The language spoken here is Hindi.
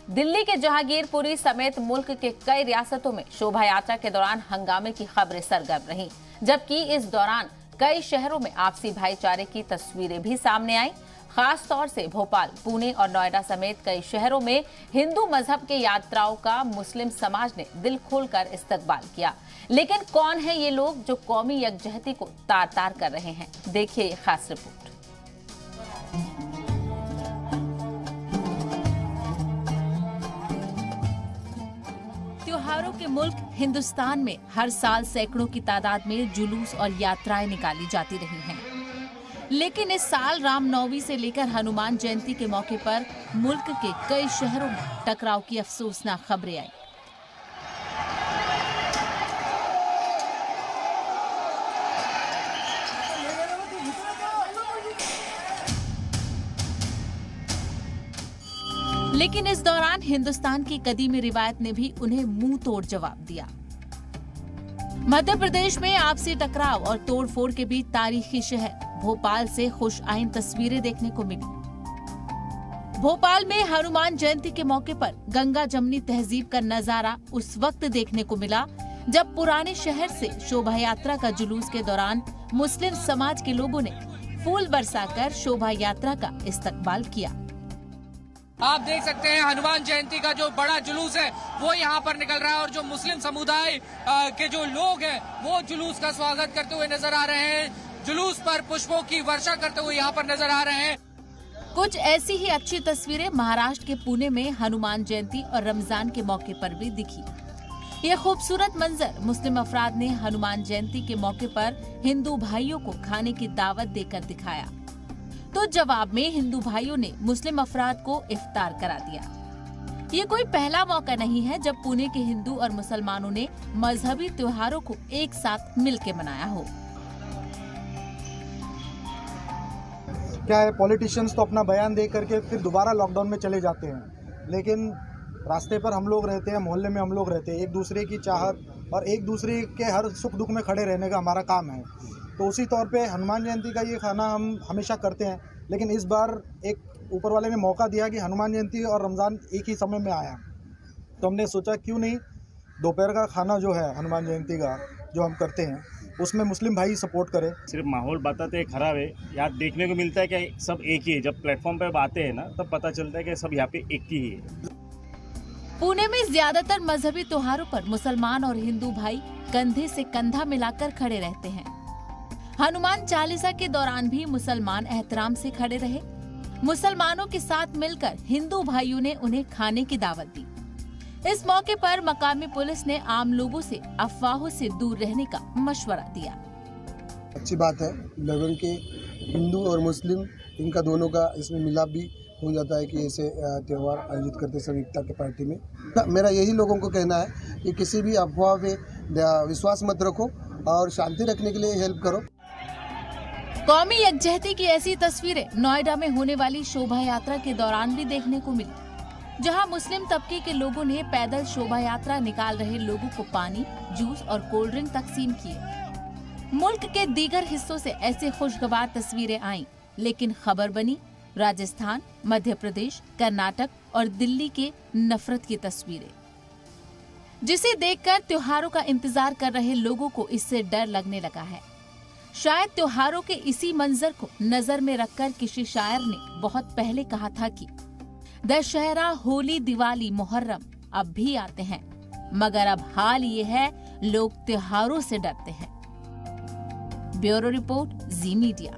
दिल्ली के जहांगीरपुरी समेत मुल्क के कई रियासतों में शोभा यात्रा के दौरान हंगामे की खबरें सरगर्म रहीं, जबकि इस दौरान कई शहरों में आपसी भाईचारे की तस्वीरें भी सामने आईं। खास तौर से भोपाल, पुणे और नोएडा समेत कई शहरों में हिंदू मजहब के यात्राओं का मुस्लिम समाज ने दिल खोलकर इस्तकबाल किया। लेकिन कौन है ये लोग जो कौमी यकजहती को तार तार कर रहे हैं? देखिए ये खास रिपोर्ट। त्योहारों के मुल्क हिंदुस्तान में हर साल सैकड़ों की तादाद में जुलूस और यात्राएं निकाली जाती रही हैं। लेकिन इस साल रामनवमी से लेकर हनुमान जयंती के मौके पर मुल्क के कई शहरों में टकराव की अफसोसनाक खबरें आई। लेकिन इस दौरान हिंदुस्तान की कदीमी रिवायत ने भी उन्हें मुंह तोड़ जवाब दिया। मध्य प्रदेश में आपसी टकराव और तोड़फोड़ के बीच तारीखी शहर भोपाल से खुश आइन तस्वीरें देखने को मिली। भोपाल में हनुमान जयंती के मौके पर गंगा जमनी तहजीब का नजारा उस वक्त देखने को मिला जब पुराने शहर से शोभा यात्रा का जुलूस के दौरान मुस्लिम समाज के लोगों ने फूल बरसाकर शोभा यात्रा का इस्तकबाल किया। आप देख सकते हैं हनुमान जयंती का जो बड़ा जुलूस है वो यहाँ पर निकल रहा है और जो मुस्लिम समुदाय के जो लोग हैं वो जुलूस का स्वागत करते हुए नजर आ रहे हैं। जुलूस पर पुष्पों की वर्षा करते हुए यहाँ पर नजर आ रहे हैं। कुछ ऐसी ही अच्छी तस्वीरें महाराष्ट्र के पुणे में हनुमान जयंती और रमजान के मौके पर भी दिखी। ये खूबसूरत मंजर मुस्लिम अफराद ने हनुमान जयंती के मौके पर हिंदू भाइयों को खाने की दावत देकर दिखाया, तो जवाब में हिंदू भाइयों ने मुस्लिम अफराद को इफ्तार करा दिया। ये कोई पहला मौका नहीं है जब पुणे के हिंदू और मुसलमानों ने मजहबी त्योहारों को एक साथ मिलकर मनाया हो। क्या है, पॉलिटिशियंस तो अपना बयान दे करके फिर दोबारा लॉकडाउन में चले जाते हैं, लेकिन रास्ते पर हम लोग रहते हैं, मोहल्ले में हम लोग रहते हैं, एक दूसरे की चाहत और एक दूसरे के हर सुख दुख में खड़े रहने का हमारा काम है। तो उसी तौर पे हनुमान जयंती का ये खाना हम हमेशा करते हैं, लेकिन इस बार एक ऊपर वाले ने मौका दिया कि हनुमान जयंती और रमज़ान एक ही समय में आया, तो हमने सोचा क्यों नहीं दोपहर का खाना जो है हनुमान जयंती का जो हम करते हैं उसमें मुस्लिम भाई सपोर्ट करें। सिर्फ माहौल बताते हैं खराब है, यहाँ देखने को मिलता है कि सब एक ही है। जब प्लेटफॉर्म पर आते हैं ना तब पता चलता है कि सब यहाँ पे एक ही है। पुणे में ज्यादातर मजहबी त्योहारों पर मुसलमान और हिंदू भाई कंधे से कंधा मिलाकर खड़े रहते हैं। हनुमान चालीसा के दौरान भी मुसलमान एहतराम से खड़े रहे। मुसलमानों के साथ मिलकर हिंदू भाइयों ने उन्हें खाने की दावत दी। इस मौके पर मकामी पुलिस ने आम लोगों से अफवाहों से दूर रहने का मशवरा दिया। अच्छी बात है, लगन के हिंदू और मुस्लिम इनका दोनों का इसमें मिलाप भी हो जाता है कि ऐसे त्यौहार आयोजित करते सब एकता के पार्टी में। मेरा यही लोगों को कहना है कि किसी भी अफवाह पे विश्वास मत रखो और शांति रखने के लिए हेल्प करो। कौमी यकजहती की ऐसी तस्वीरें नोएडा में होने वाली शोभा यात्रा के दौरान भी देखने को मिली, जहां मुस्लिम तबके के लोगों ने पैदल शोभा यात्रा निकाल रहे लोगों को पानी, जूस और कोल्ड ड्रिंक तकसीम किए। मुल्क के दीगर हिस्सों से ऐसे खुशगवार तस्वीरें आईं, लेकिन खबर बनी राजस्थान, मध्य प्रदेश, कर्नाटक और दिल्ली के नफरत की तस्वीरें, जिसे देखकर त्योहारों का इंतजार कर रहे लोगों को इससे डर लगने लगा है। शायद त्योहारों के इसी मंजर को नजर में रखकर किसी शायर ने बहुत पहले कहा था कि दशहरा, होली, दिवाली, मुहर्रम अब भी आते हैं, मगर अब हाल ये है लोग त्योहारों से डरते हैं। ब्यूरो रिपोर्ट, जी मीडिया।